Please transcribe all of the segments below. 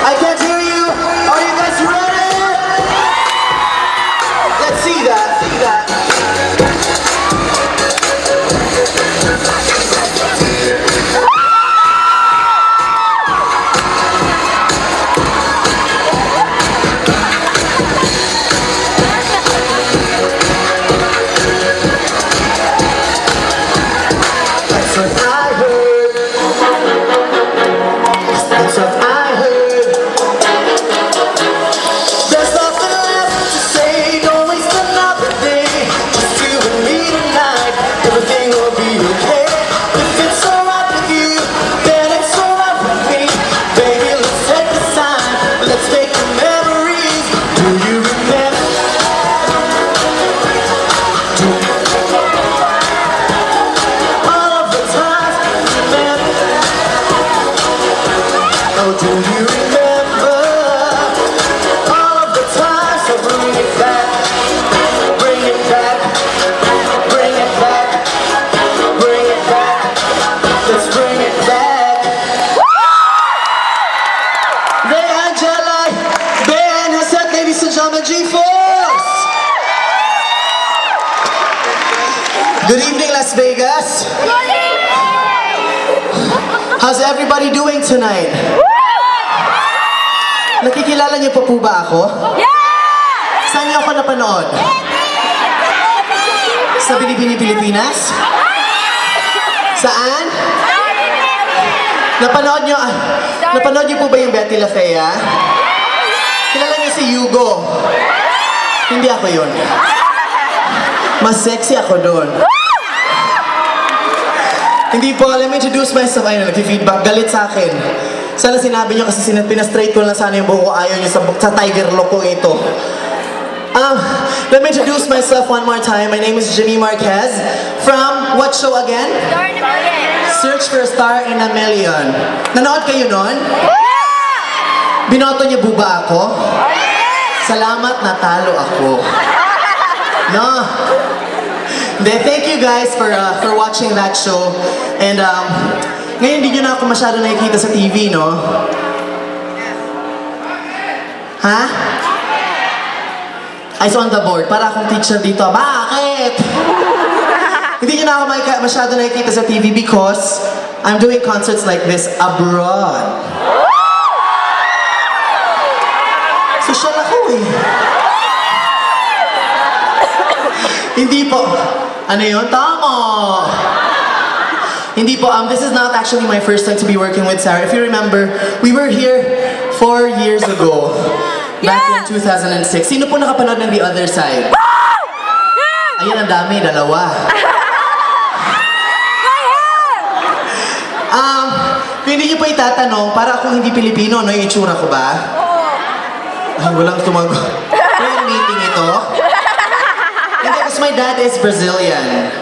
I can't hear you. Are you guys ready? Let's see that. Good evening, Las Vegas. How's everybody doing tonight? Nakikilala niyo pa po ba ako? Saan niyo ako napanood? Sa Binibini, Pilipinas? Saan? Napanood niyo po ba yung Betty La Fea? Kilala niyo si Hugo? Hindi ako yun. Mas sexy ako doon. Hindi po, let me introduce myself. Ayun, nag-feedback. Galit sa akin. Sana sinabi niyo kasi pinastraight ko lang sana yung buko. Ayaw niyo sa tiger look ko ito. Let me introduce myself one more time. My name is Jimmy Marquez. From what show again? Search for a Star in a Million. Nanood kayo nun? Binoto niyo ba ako? Salamat, natalo ako. No. Thank you guys for watching that show. And ngayon hindi nyo na ako masyado nakikita sa TV, no? Ha? Eyes on the board. Para akong teacher dito. Bakit? Hindi nyo na ako masyado nakikita sa TV because I'm doing concerts like this abroad. Social ako eh. Hindi po. Ano yun? Tama! Hindi po, this is not actually my first time to be working with Sarah. If you remember, we were here 4 years ago. Back in 2006. Sino po nakapanood ng The Other Side? Ayun, ang dami, dalawa. Kung hindi nyo po itatanong, para akong hindi Pilipino, no, yung itsura ko ba? Ay, walang tumagot. Prayer meeting ito? Hindi, because my dad is Brazilian.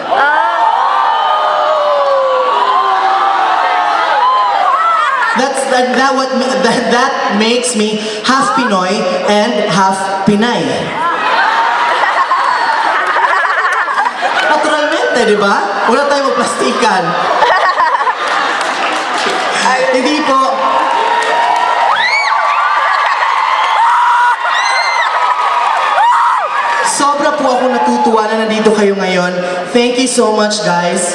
That makes me half Pinoy and half Pinay. Naturalmente, di ba? Wala tayong magplastikan. Hindi po. Sobra po ako natutuwa na nandito kayo ngayon. Thank you so much, guys,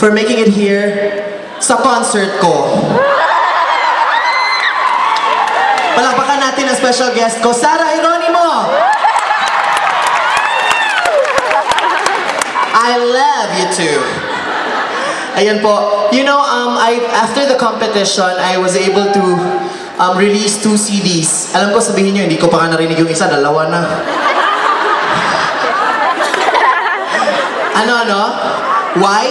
for making it here sa concert ko. Palakpakan natin ang special guest ko, Sarah Geronimo! I love you too. Ayan po. You know, after the competition, I was able to release 2 CDs. Alam ko, sabihin nyo, hindi ko pa narinig yung isa, dalawa na. Ano? Why?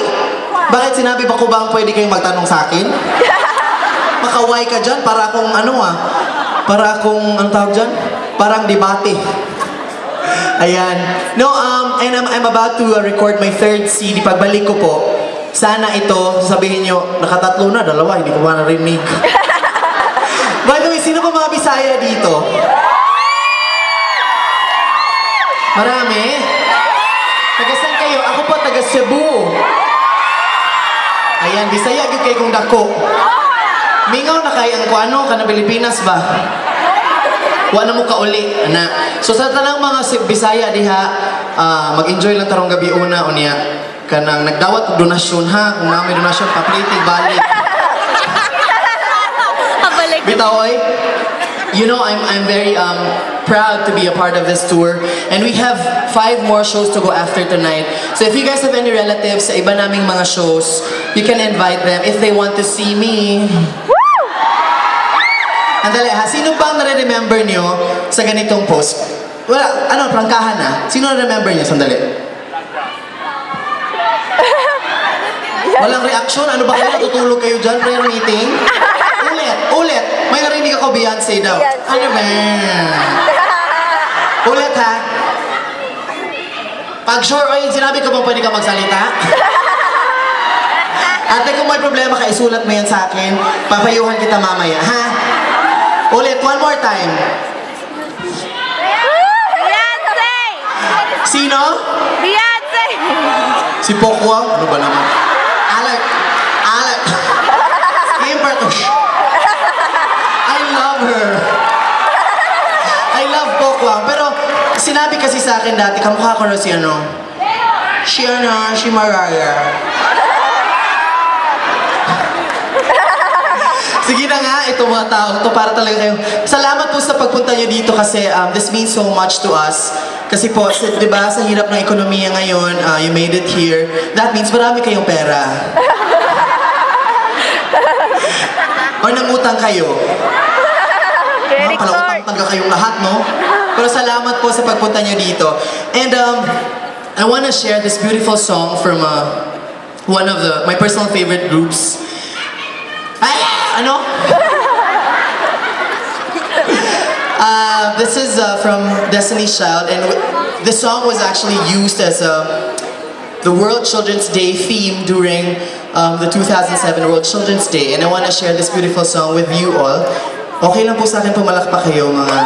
Bakit sinabi ba ko ba ang pwede kayong magtanong sa akin? Maka-why ka dyan? Para akong para akong, ang tawag dyan? Parang debate. Ayan. No, and I'm about to record my 3rd CD. Pagbalik ko po, sana ito, sabihin nyo, nakatatlo na, dalawa, hindi ko ba narinig. By the way, sino ba mga Bisaya dito? Marami? Taga-san kayo? Ako po, taga Cebu. Ayan, Bisaya, yun kayo kong dako. Mingaw na kay ang kuano ka na Pilipinas ba? Wala mo kauli ana. So sa tanang mga Bisaya diha, mag-enjoy lang tarong gabi una unya kanang nagdawat og donasyon ha, kung na may donasyon pa-plating balik. Bitaw oy. You know, I'm very proud to be a part of this tour. And we have 5 more shows to go after tonight. So if you guys have any relatives sa iba naming mga shows, you can invite them if they want to see me. Andali ha, sino bang nare-remember nyo sa ganitong post? Wala, ano, prangkahan na. Sino nare-remember nyo? Sandali. Walang reaction? Ano ba kayo? Natutulog kayo dyan? Prayer meeting? Ulit. May narinig ako Beyonce daw. Ano ba? Ulit ha. Pag sure, oy, sinabi ko bang pwede ka magsalita? Ate, kung may problema ka, isulat mo yan sa akin. Papayuhan kita mamaya, ha? Ulit, one more time. Beyonce! Sino? Beyonce! Si Pokwang? Ano ba naman? Alec. Skimper to. I love her. I love Pokwang. Pero sinabi kasi sa akin dati, kamukha ko na si ano? Si Mariah. Sige na nga, ito mga tao, ito para talaga kayo. Salamat po sa pagpunta nyo dito kasi this means so much to us. Kasi po, di ba, sa hirap ng ekonomiya ngayon, you made it here. That means marami kayong pera. Or nangutang kayo. Credit Pala card. utang-tangga kayong lahat, no? Pero salamat po sa pagpunta nyo dito. And I want to share this beautiful song from one of my personal favorite groups. Ano? This is from Destiny's Child, and the song was actually used as the World Children's Day theme during the 2007 World Children's Day. And I want to share this beautiful song with you all. Okay lang po sa akin pumalakpak kayo mga